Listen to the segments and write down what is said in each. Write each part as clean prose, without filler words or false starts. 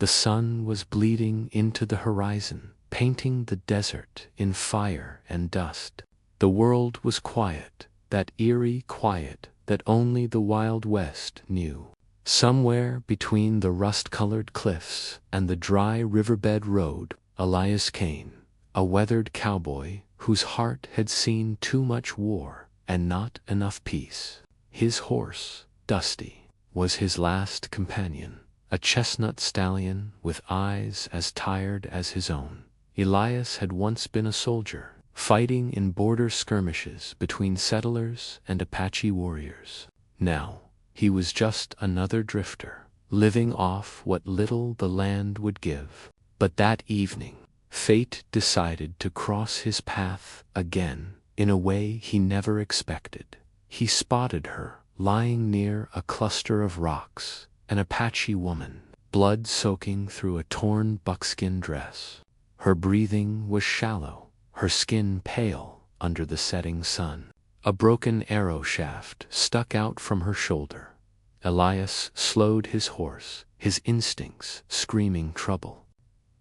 The sun was bleeding into the horizon, painting the desert in fire and dust. The world was quiet, that eerie quiet that only the Wild West knew. Somewhere between the rust-colored cliffs and the dry riverbed road, Elias Kane, a weathered cowboy whose heart had seen too much war and not enough peace. His horse, Dusty, was his last companion, a chestnut stallion with eyes as tired as his own. Elias had once been a soldier, fighting in border skirmishes between settlers and Apache warriors. Now, he was just another drifter, living off what little the land would give. But that evening, fate decided to cross his path again in a way he never expected. He spotted her, lying near a cluster of rocks, an Apache woman, blood soaking through a torn buckskin dress. Her breathing was shallow, her skin pale under the setting sun. A broken arrow shaft stuck out from her shoulder. Elias slowed his horse, his instincts screaming trouble.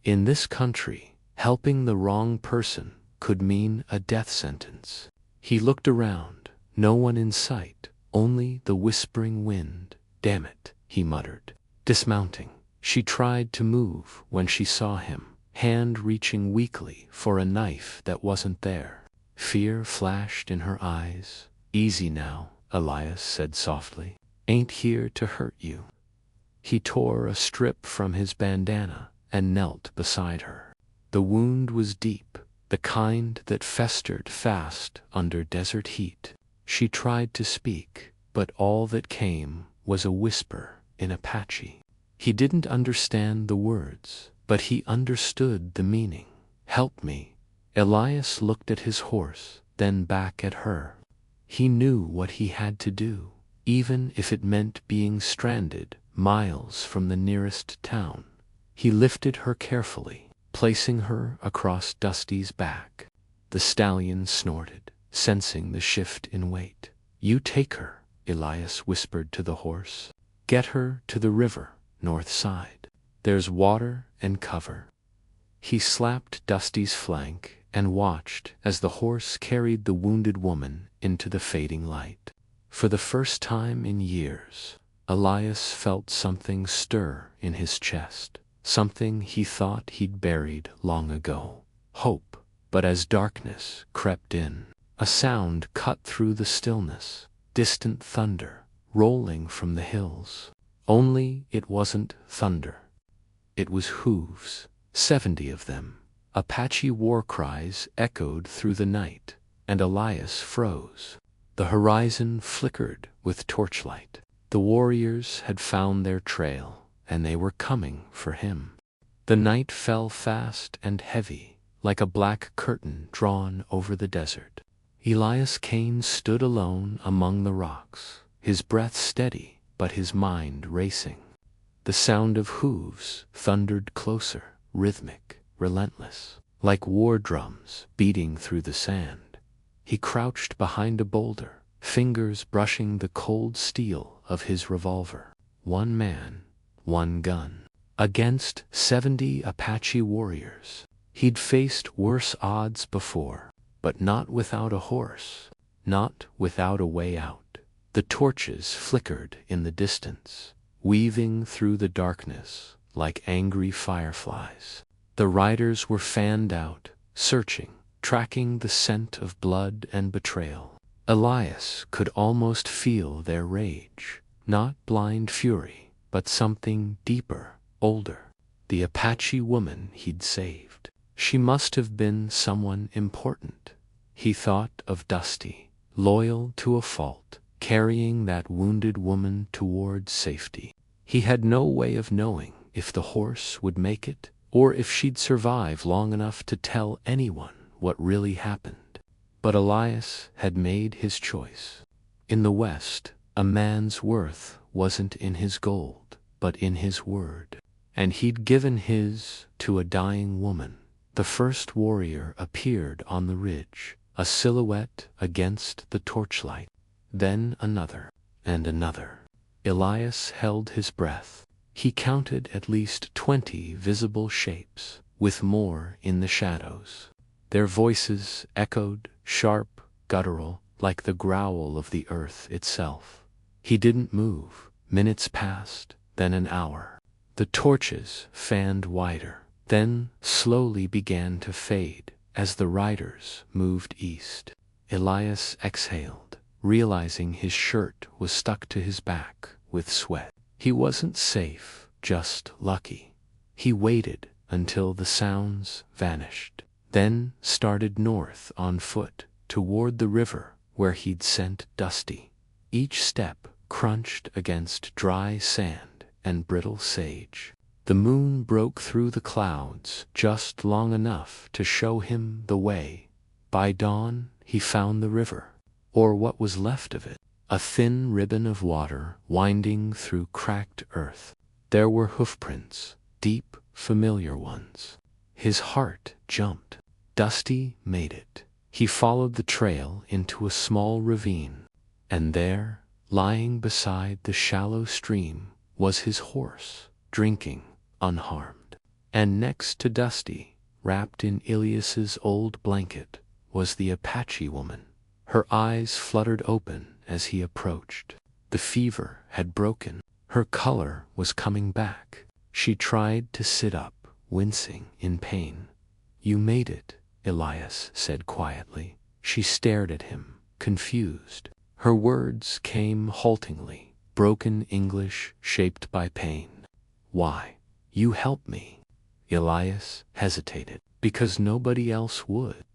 In this country, helping the wrong person could mean a death sentence. He looked around, no one in sight, only the whispering wind. "Damn it," he muttered. Dismounting, she tried to move when she saw him, hand reaching weakly for a knife that wasn't there. Fear flashed in her eyes. "Easy now," Elias said softly. "Ain't here to hurt you." He tore a strip from his bandana and knelt beside her. The wound was deep, the kind that festered fast under desert heat. She tried to speak, but all that came was a whisper in Apache. He didn't understand the words, but he understood the meaning. "Help me." Elias looked at his horse, then back at her. He knew what he had to do, even if it meant being stranded miles from the nearest town. He lifted her carefully, placing her across Dusty's back. The stallion snorted, sensing the shift in weight. "You take her," Elias whispered to the horse. "Get her to the river, north side. There's water and cover." He slapped Dusty's flank and watched as the horse carried the wounded woman into the fading light. For the first time in years, Elias felt something stir in his chest, something he thought he'd buried long ago. Hope. But as darkness crept in, a sound cut through the stillness, distant thunder, rolling from the hills. Only it wasn't thunder. It was hooves, 70 of them. Apache war cries echoed through the night, and Elias froze. The horizon flickered with torchlight. The warriors had found their trail, and they were coming for him. The night fell fast and heavy, like a black curtain drawn over the desert. Elias Kane stood alone among the rocks, his breath steady but his mind racing. The sound of hooves thundered closer, rhythmic, relentless, like war drums beating through the sand. He crouched behind a boulder, fingers brushing the cold steel of his revolver. One man, one gun, against 70 Apache warriors. He'd faced worse odds before, but not without a horse, not without a way out. The torches flickered in the distance, weaving through the darkness like angry fireflies. The riders were fanned out, searching, tracking the scent of blood and betrayal. Elias could almost feel their rage, not blind fury, but something deeper, older. The Apache woman he'd saved. She must have been someone important. He thought of Dusty, loyal to a fault, carrying that wounded woman towards safety. He had no way of knowing if the horse would make it, or if she'd survive long enough to tell anyone what really happened. But Elias had made his choice. In the West, a man's worth wasn't in his gold, but in his word. And he'd given his to a dying woman. The first warrior appeared on the ridge, a silhouette against the torchlight. Then another, and another. Elias held his breath. He counted at least 20 visible shapes, with more in the shadows. Their voices echoed, sharp, guttural, like the growl of the earth itself. He didn't move. Minutes passed, then an hour. The torches fanned wider, then slowly began to fade as the riders moved east. Elias exhaled, realizing his shirt was stuck to his back with sweat. He wasn't safe, just lucky. He waited until the sounds vanished, then started north on foot toward the river where he'd sent Dusty. Each step crunched against dry sand and brittle sage. The moon broke through the clouds just long enough to show him the way. By dawn, he found the river, or what was left of it, a thin ribbon of water winding through cracked earth. There were hoofprints, deep, familiar ones. His heart jumped. Dusty made it. He followed the trail into a small ravine, and there, lying beside the shallow stream, was his horse, drinking, unharmed. And next to Dusty, wrapped in Ilias's old blanket, was the Apache woman. Her eyes fluttered open as he approached. The fever had broken. Her color was coming back. She tried to sit up, wincing in pain. "You made it," Elias said quietly. She stared at him, confused. Her words came haltingly, broken English shaped by pain. "Why? You helped me." Elias hesitated. "Because nobody else would."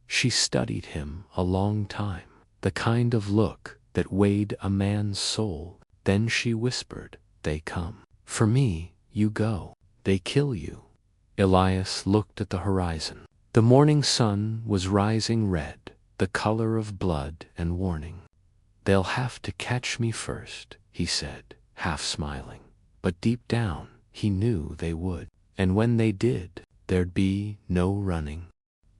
She studied him a long time, the kind of look that weighed a man's soul. Then she whispered, "They come. For me, you go. They kill you." Elias looked at the horizon. The morning sun was rising red, the color of blood and warning. "They'll have to catch me first," he said, half smiling. But deep down, he knew they would. And when they did, there'd be no running.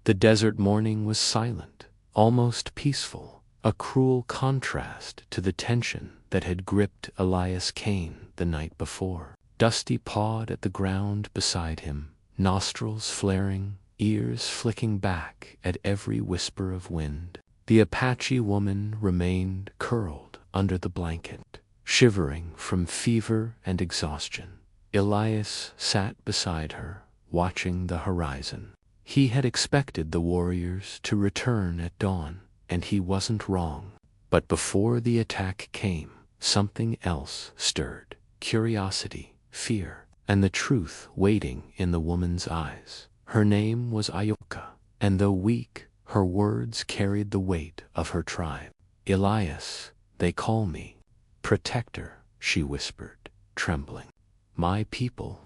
The desert morning was silent, almost peaceful, a cruel contrast to the tension that had gripped Elias Kane the night before. Dusty pawed at the ground beside him, nostrils flaring, ears flicking back at every whisper of wind. The Apache woman remained curled under the blanket, shivering from fever and exhaustion. Elias sat beside her, watching the horizon. He had expected the warriors to return at dawn, and he wasn't wrong. But before the attack came, something else stirred: curiosity, fear, and the truth waiting in the woman's eyes. Her name was Ayoka, and though weak, her words carried the weight of her tribe. "Elias, they call me. Protector," she whispered, trembling. "My people.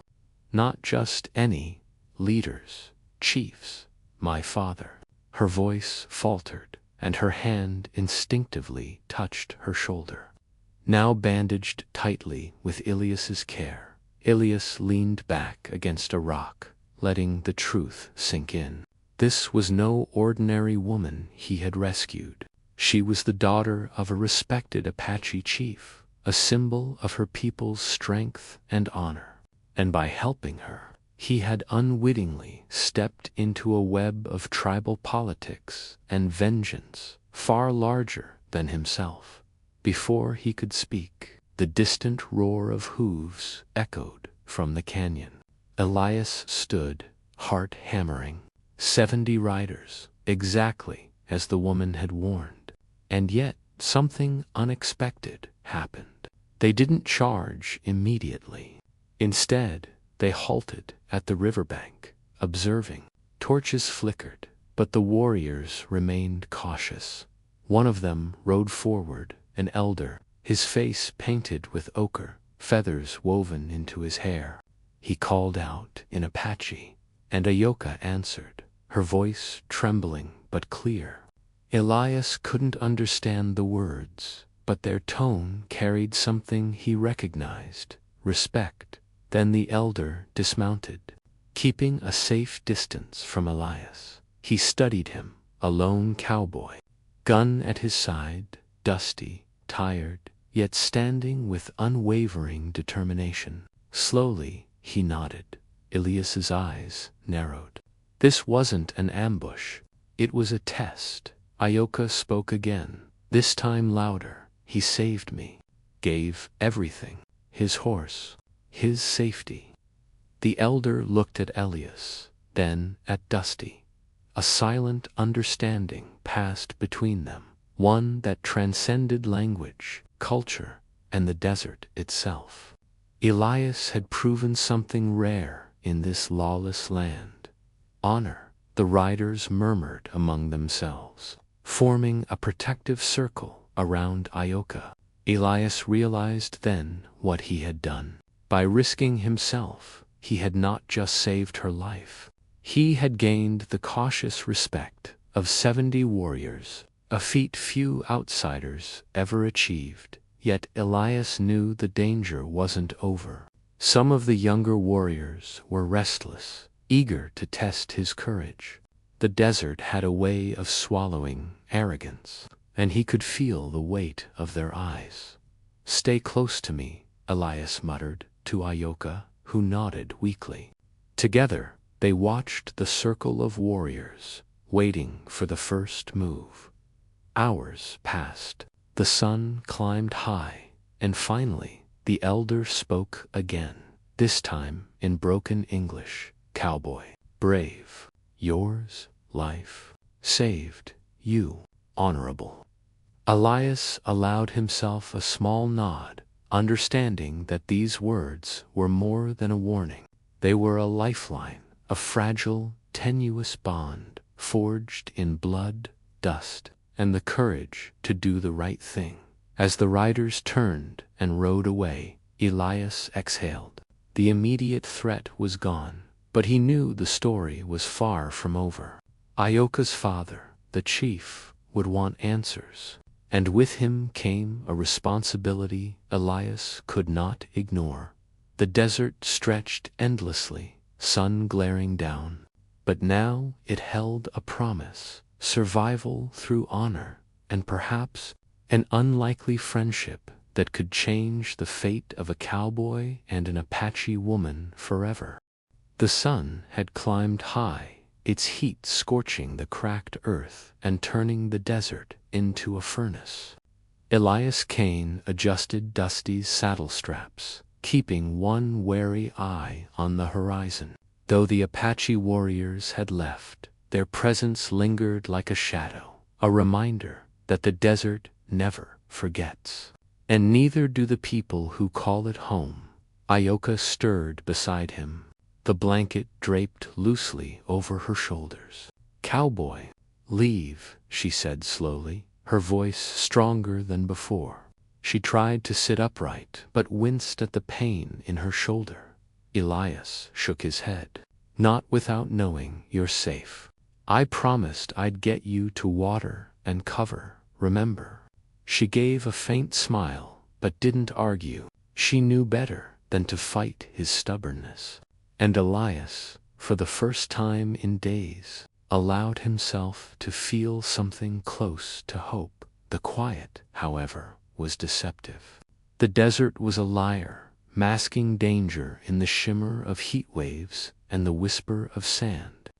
Not just any leaders, chiefs, my father." Her voice faltered, and her hand instinctively touched her shoulder. Now bandaged tightly with Ilias's care, Ilias leaned back against a rock, letting the truth sink in. This was no ordinary woman he had rescued. She was the daughter of a respected Apache chief, a symbol of her people's strength and honor. And by helping her, he had unwittingly stepped into a web of tribal politics and vengeance far larger than himself. Before he could speak, the distant roar of hooves echoed from the canyon. Elias stood, heart hammering. 70 riders, exactly as the woman had warned. And yet something unexpected happened. They didn't charge immediately. Instead, they halted at the riverbank, observing. Torches flickered, but the warriors remained cautious. One of them rode forward, an elder, his face painted with ochre, feathers woven into his hair. He called out in Apache, and Ayoka answered, her voice trembling but clear. Elias couldn't understand the words, but their tone carried something he recognized: respect. Then the elder dismounted, keeping a safe distance from Elias. He studied him, a lone cowboy, gun at his side, dusty, tired, yet standing with unwavering determination. Slowly, he nodded. Elias's eyes narrowed. This wasn't an ambush. It was a test. Ioka spoke again, this time louder. He saved me. Gave everything. His horse. His safety. The elder looked at Elias, then at Dusty. A silent understanding passed between them, one that transcended language, culture, and the desert itself. Elias had proven something rare in this lawless land. Honor, the riders murmured among themselves, forming a protective circle around Ioka. Elias realized then what he had done. By risking himself, he had not just saved her life. He had gained the cautious respect of 70 warriors, a feat few outsiders ever achieved. Yet Elias knew the danger wasn't over. Some of the younger warriors were restless, eager to test his courage. The desert had a way of swallowing arrogance, and he could feel the weight of their eyes. "Stay close to me," Elias muttered to Ioka, who nodded weakly. Together, they watched the circle of warriors, waiting for the first move. Hours passed. The sun climbed high, and finally, the elder spoke again, this time in broken English. "Cowboy, brave, yours, life, saved, you, honorable." Elias allowed himself a small nod, understanding that these words were more than a warning. They were a lifeline, a fragile, tenuous bond, forged in blood, dust, and the courage to do the right thing. As the riders turned and rode away, Elias exhaled. The immediate threat was gone, but he knew the story was far from over. Ioka's father, the chief, would want answers, and with him came a responsibility Elias could not ignore. The desert stretched endlessly, sun glaring down, but now it held a promise. Survival through honor, and perhaps an unlikely friendship that could change the fate of a cowboy and an Apache woman forever. The sun had climbed high, its heat scorching the cracked earth and turning the desert into a furnace. Elias Kane adjusted Dusty's saddle straps, keeping one wary eye on the horizon. Though the Apache warriors had left, their presence lingered like a shadow, a reminder that the desert never forgets. And neither do the people who call it home. Ioka stirred beside him, the blanket draped loosely over her shoulders. "Cowboy, leave," she said slowly, her voice stronger than before. She tried to sit upright, but winced at the pain in her shoulder. Elias shook his head. "Not without knowing you're safe. I promised I'd get you to water and cover, remember?" She gave a faint smile, but didn't argue. She knew better than to fight his stubbornness. And Elias, for the first time in days, allowed himself to feel something close to hope. The quiet, however, was deceptive. The desert was a liar, masking danger in the shimmer of heat waves and the whisper of sand.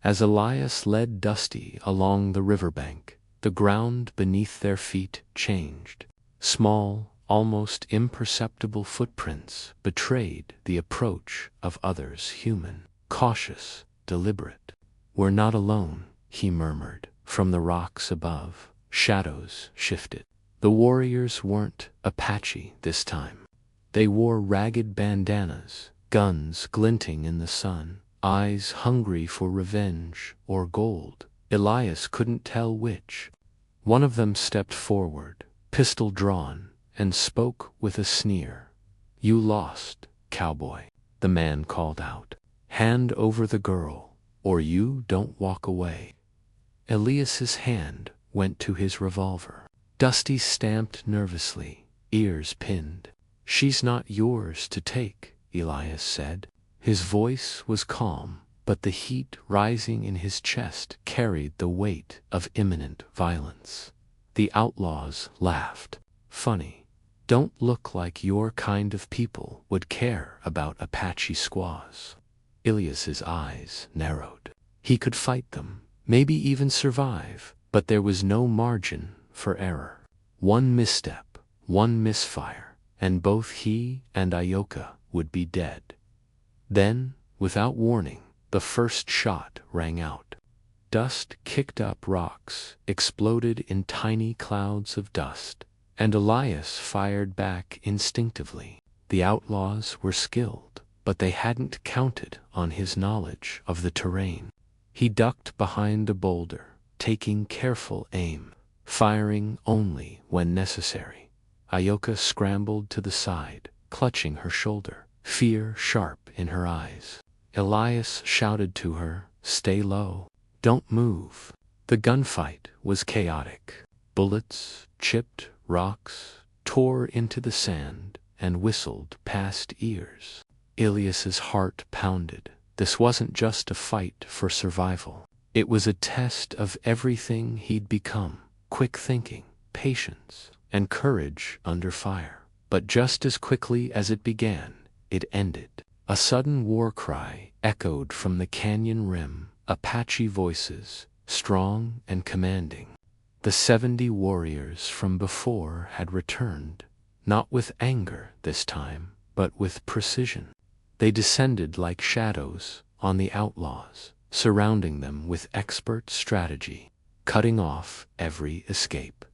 As Elias led Dusty along the riverbank, the ground beneath their feet changed. Small, almost imperceptible footprints betrayed the approach of others, human, cautious, deliberate. "We're not alone," he murmured. From the rocks above, shadows shifted. The warriors weren't Apache this time. They wore ragged bandanas, guns glinting in the sun, eyes hungry for revenge or gold. Elias couldn't tell which. One of them stepped forward, pistol drawn, and spoke with a sneer. "You lost, cowboy," the man called out. "Hand over the girl, or you don't walk away." Elias's hand went to his revolver. Dusty stamped nervously, ears pinned. "She's not yours to take," Elias said. His voice was calm, but the heat rising in his chest carried the weight of imminent violence. The outlaws laughed. "Funny, Don't look like your kind of people would care about Apache squaws. Elias's eyes narrowed. He could fight them, maybe even survive, but there was no margin for error. One misstep, one misfire, and both he and Ioka would be dead. Then, without warning, the first shot rang out. Dust kicked up rocks, exploded in tiny clouds of dust, and Elias fired back instinctively. The outlaws were skilled, but they hadn't counted on his knowledge of the terrain. He ducked behind a boulder, taking careful aim, firing only when necessary. Ioka scrambled to the side, clutching her shoulder, fear sharp in her eyes. Elias shouted to her, "Stay low. Don't move." The gunfight was chaotic. Bullets chipped rocks, tore into the sand, and whistled past ears. Elias's heart pounded. This wasn't just a fight for survival. It was a test of everything he'd become: quick thinking, patience, and courage under fire. But just as quickly as it began, it ended. A sudden war cry echoed from the canyon rim, Apache voices, strong and commanding. The 70 warriors from before had returned, not with anger this time, but with precision. They descended like shadows on the outlaws, surrounding them with expert strategy, cutting off every escape.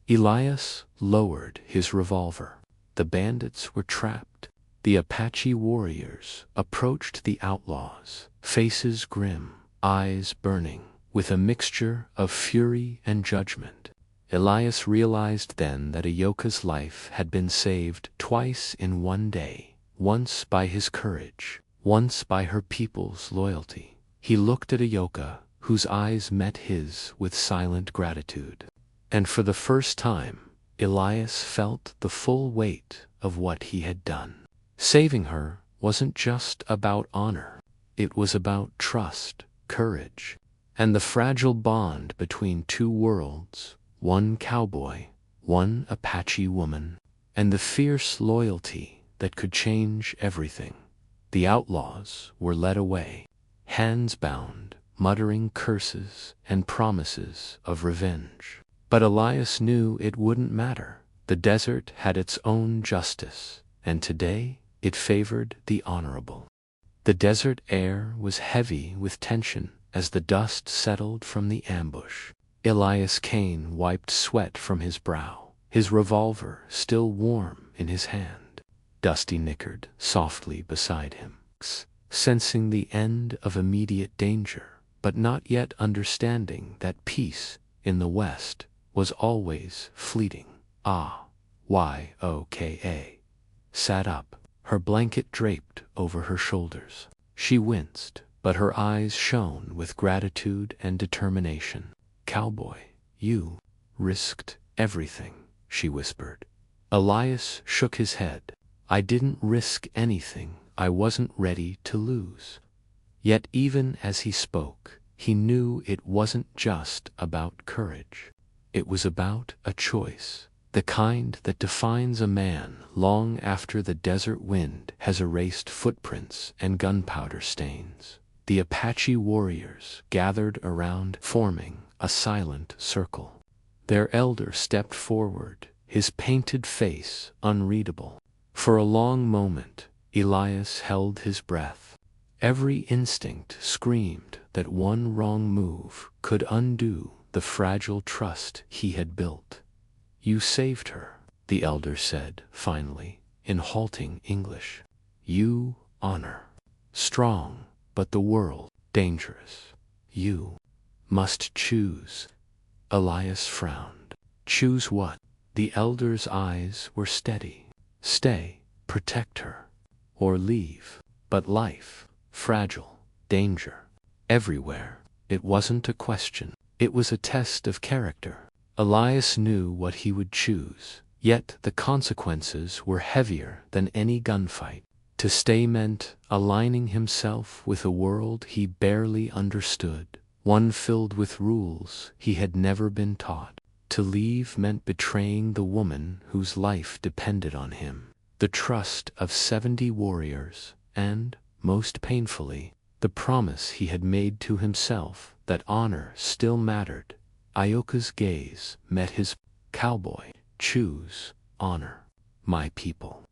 Elias lowered his revolver. The bandits were trapped. The Apache warriors approached the outlaws, faces grim, eyes burning, with a mixture of fury and judgment. Elias realized then that Ioka's life had been saved twice in one day, once by his courage, once by her people's loyalty. He looked at Ioka, whose eyes met his with silent gratitude. And for the first time, Elias felt the full weight of what he had done. Saving her wasn't just about honor. It was about trust, courage, and the fragile bond between two worlds, one cowboy, one Apache woman, and the fierce loyalty that could change everything. The outlaws were led away, hands bound, muttering curses and promises of revenge. But Elias knew it wouldn't matter. The desert had its own justice, and today it favored the honorable. The desert air was heavy with tension as the dust settled from the ambush. Elias Kane wiped sweat from his brow, his revolver still warm in his hand. Dusty nickered softly beside him, sensing the end of immediate danger, but not yet understanding that peace in the West was always fleeting. Yoka sat up, her blanket draped over her shoulders. She winced, but her eyes shone with gratitude and determination. "Cowboy, you risked everything," she whispered. Elias shook his head. "I didn't risk anything I wasn't ready to lose." Yet even as he spoke, he knew it wasn't just about courage. It was about a choice, the kind that defines a man long after the desert wind has erased footprints and gunpowder stains. The Apache warriors gathered around, forming a silent circle. Their elder stepped forward, his painted face unreadable. For a long moment, Elias held his breath. Every instinct screamed that one wrong move could undo the fragile trust he had built. "You saved her," the elder said finally, in halting English. "You honor. Strong, but the world dangerous. You must choose." Elias frowned. "Choose what?" The elder's eyes were steady. "Stay, protect her, or leave." But life, fragile, danger, everywhere. It wasn't a question. It was a test of character. Elias knew what he would choose, yet the consequences were heavier than any gunfight. To stay meant aligning himself with a world he barely understood, one filled with rules he had never been taught. To leave meant betraying the woman whose life depended on him, the trust of 70 warriors, and, most painfully, the promise he had made to himself that honor still mattered. Ioka's gaze met his. Cowboy, choose honor. My people.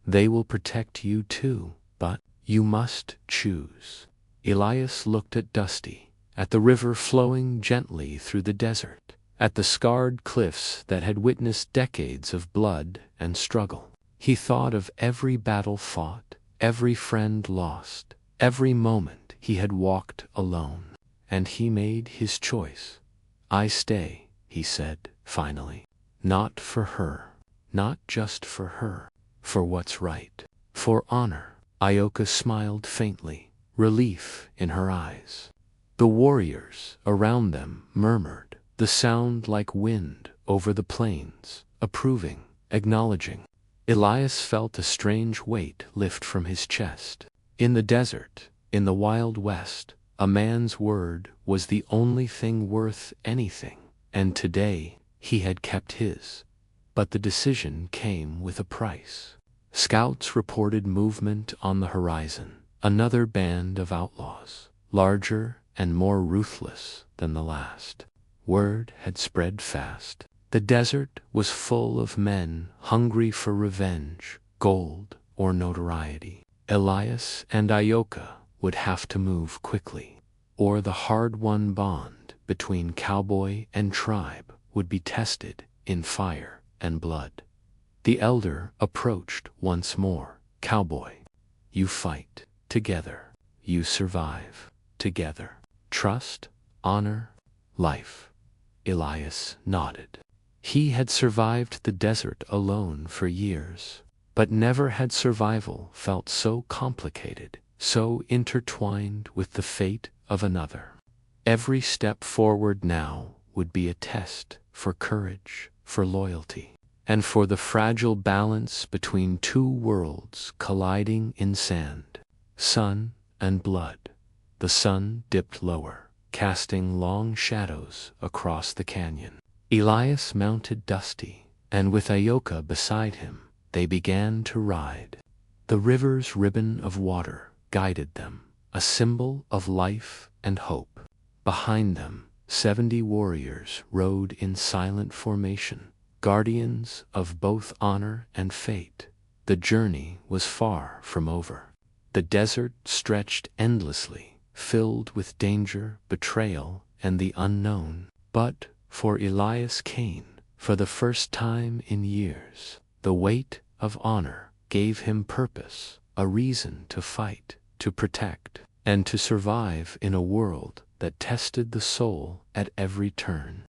They will protect you too, but you must choose. Elias looked at Dusty, at the river flowing gently through the desert, at the scarred cliffs that had witnessed decades of blood and struggle. He thought of every battle fought, every friend lost, every moment he had walked alone. And he made his choice. I stay, he said, finally. Not for her. Not just for her. For what's right. For honor. Ioka smiled faintly, relief in her eyes. The warriors around them murmured, the sound like wind over the plains, approving, acknowledging. Elias felt a strange weight lift from his chest. In the desert, in the Wild West, a man's word was the only thing worth anything, and today he had kept his. But the decision came with a price. Scouts reported movement on the horizon, another band of outlaws, larger and more ruthless than the last. Word had spread fast. The desert was full of men hungry for revenge, gold, or notoriety. Elias and Ioka would have to move quickly, or the hard-won bond between cowboy and tribe would be tested in fire and blood. The elder approached once more. Cowboy, you fight together. You survive together. Trust, honor, life. Elias nodded. He had survived the desert alone for years, but never had survival felt so complicated, so intertwined with the fate of another. Every step forward now would be a test for courage, for loyalty, and for the fragile balance between two worlds colliding in sand. Sun and blood. The sun dipped lower, casting long shadows across the canyon. Elias mounted Dusty, and with Ioka beside him, they began to ride. The river's ribbon of water guided them, a symbol of life and hope. Behind them, 70 warriors rode in silent formation, guardians of both honor and fate. The journey was far from over. The desert stretched endlessly, filled with danger, betrayal, and the unknown. But for Elias Kane, for the first time in years, the weight of honor gave him purpose, a reason to fight, to protect, and to survive in a world that tested the soul at every turn.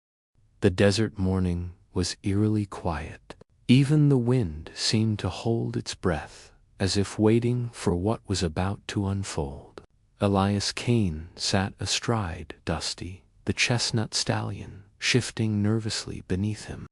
The desert morning was eerily quiet. Even the wind seemed to hold its breath, as if waiting for what was about to unfold. Elias Kane sat astride Dusty, the chestnut stallion, shifting nervously beneath him.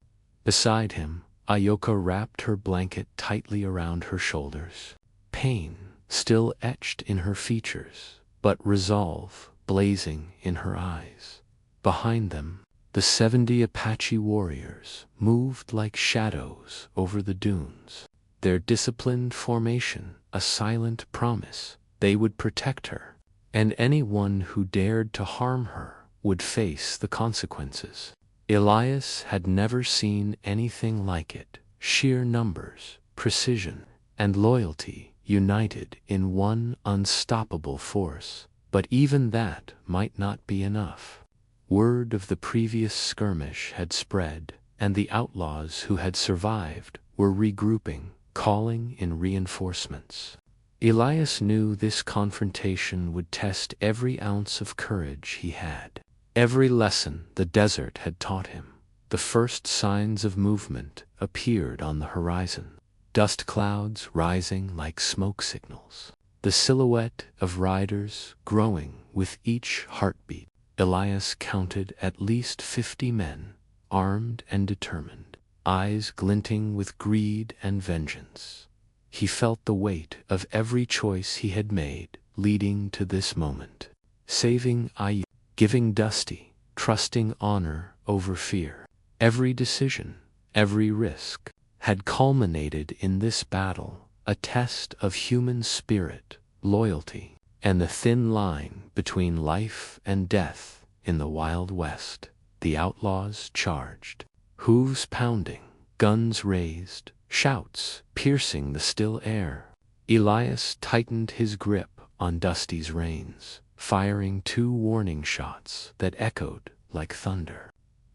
Beside him, Ioka wrapped her blanket tightly around her shoulders, pain still etched in her features, but resolve blazing in her eyes. Behind them, the 70 Apache warriors moved like shadows over the dunes, their disciplined formation a silent promise. They would protect her, and anyone who dared to harm her would face the consequences. Elias had never seen anything like it. Sheer numbers, precision, and loyalty united in one unstoppable force. But even that might not be enough. Word of the previous skirmish had spread, and the outlaws who had survived were regrouping, calling in reinforcements. Elias knew this confrontation would test every ounce of courage he had. Every lesson the desert had taught him. The first signs of movement appeared on the horizon, dust clouds rising like smoke signals, the silhouette of riders growing with each heartbeat. Elias counted at least 50 men, armed and determined, eyes glinting with greed and vengeance. He felt the weight of every choice he had made leading to this moment. Saving Ioka, giving Dusty, trusting honor over fear. Every decision, every risk, had culminated in this battle, a test of human spirit, loyalty, and the thin line between life and death in the Wild West. The outlaws charged, hooves pounding, guns raised, shouts piercing the still air. Elias tightened his grip on Dusty's reins, firing 2 warning shots that echoed like thunder.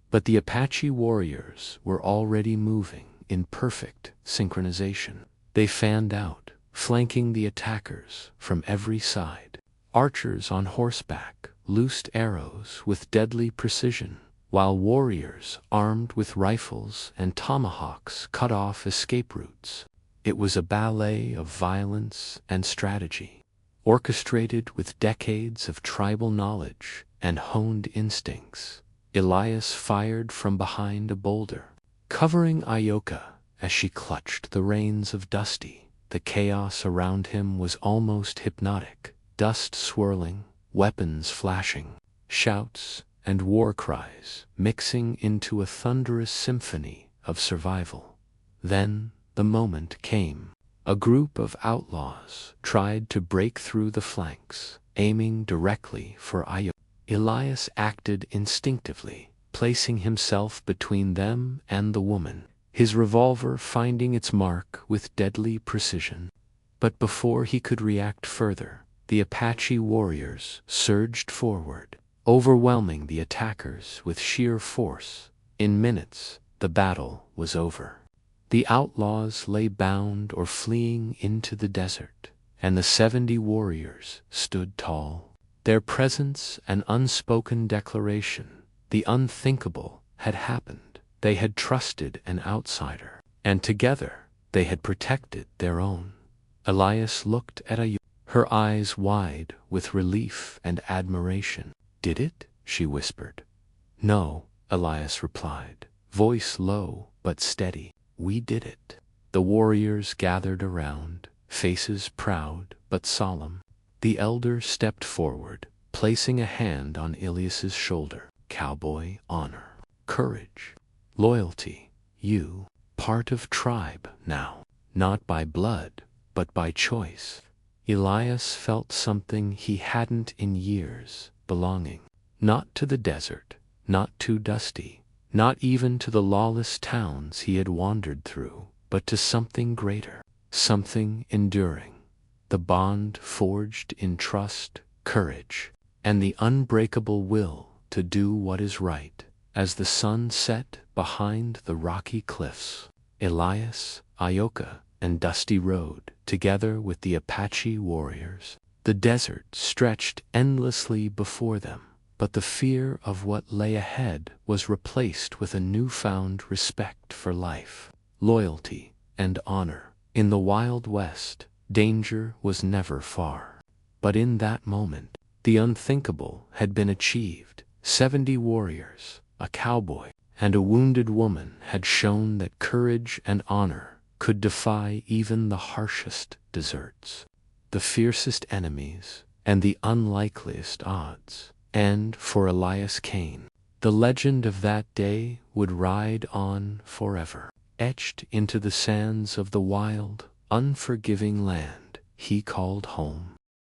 But the Apache warriors were already moving in perfect synchronization. They fanned out, flanking the attackers from every side. Archers on horseback loosed arrows with deadly precision, while warriors armed with rifles and tomahawks cut off escape routes. It was a ballet of violence and strategy, orchestrated with decades of tribal knowledge and honed instincts. Elias fired from behind a boulder, covering Ioka as she clutched the reins of Dusty. The chaos around him was almost hypnotic, dust swirling, weapons flashing, shouts and war cries mixing into a thunderous symphony of survival. Then the moment came. A group of outlaws tried to break through the flanks, aiming directly for Ioka. Elias acted instinctively, placing himself between them and the woman, his revolver finding its mark with deadly precision. But before he could react further, the Apache warriors surged forward, overwhelming the attackers with sheer force. In minutes, the battle was over. The outlaws lay bound or fleeing into the desert, and the 70 warriors stood tall. Their presence an unspoken declaration. The unthinkable had happened. They had trusted an outsider, and together they had protected their own. Elias looked at Ioka, her eyes wide with relief and admiration. "Did it?" she whispered. "No," Elias replied, voice low but steady. "We did it." The warriors gathered around, faces proud but solemn. The elder stepped forward, placing a hand on Elias's shoulder. "Cowboy, honor, courage, loyalty, you, part of tribe now, not by blood, but by choice." Elias felt something he hadn't in years, belonging. Not to the desert, not to Dusty, not even to the lawless towns he had wandered through, but to something greater, something enduring. The bond forged in trust, courage, and the unbreakable will to do what is right. As the sun set behind the rocky cliffs, Elias, Ioka, and Dusty rode, together with the Apache warriors. The desert stretched endlessly before them, but the fear of what lay ahead was replaced with a newfound respect for life, loyalty, and honor. In the Wild West, danger was never far. But in that moment, the unthinkable had been achieved. 70 warriors, a cowboy, and a wounded woman had shown that courage and honor could defy even the harshest deserts, the fiercest enemies, and the unlikeliest odds. And for Elias Kane, the legend of that day would ride on forever, etched into the sands of the wild, unforgiving land he called home.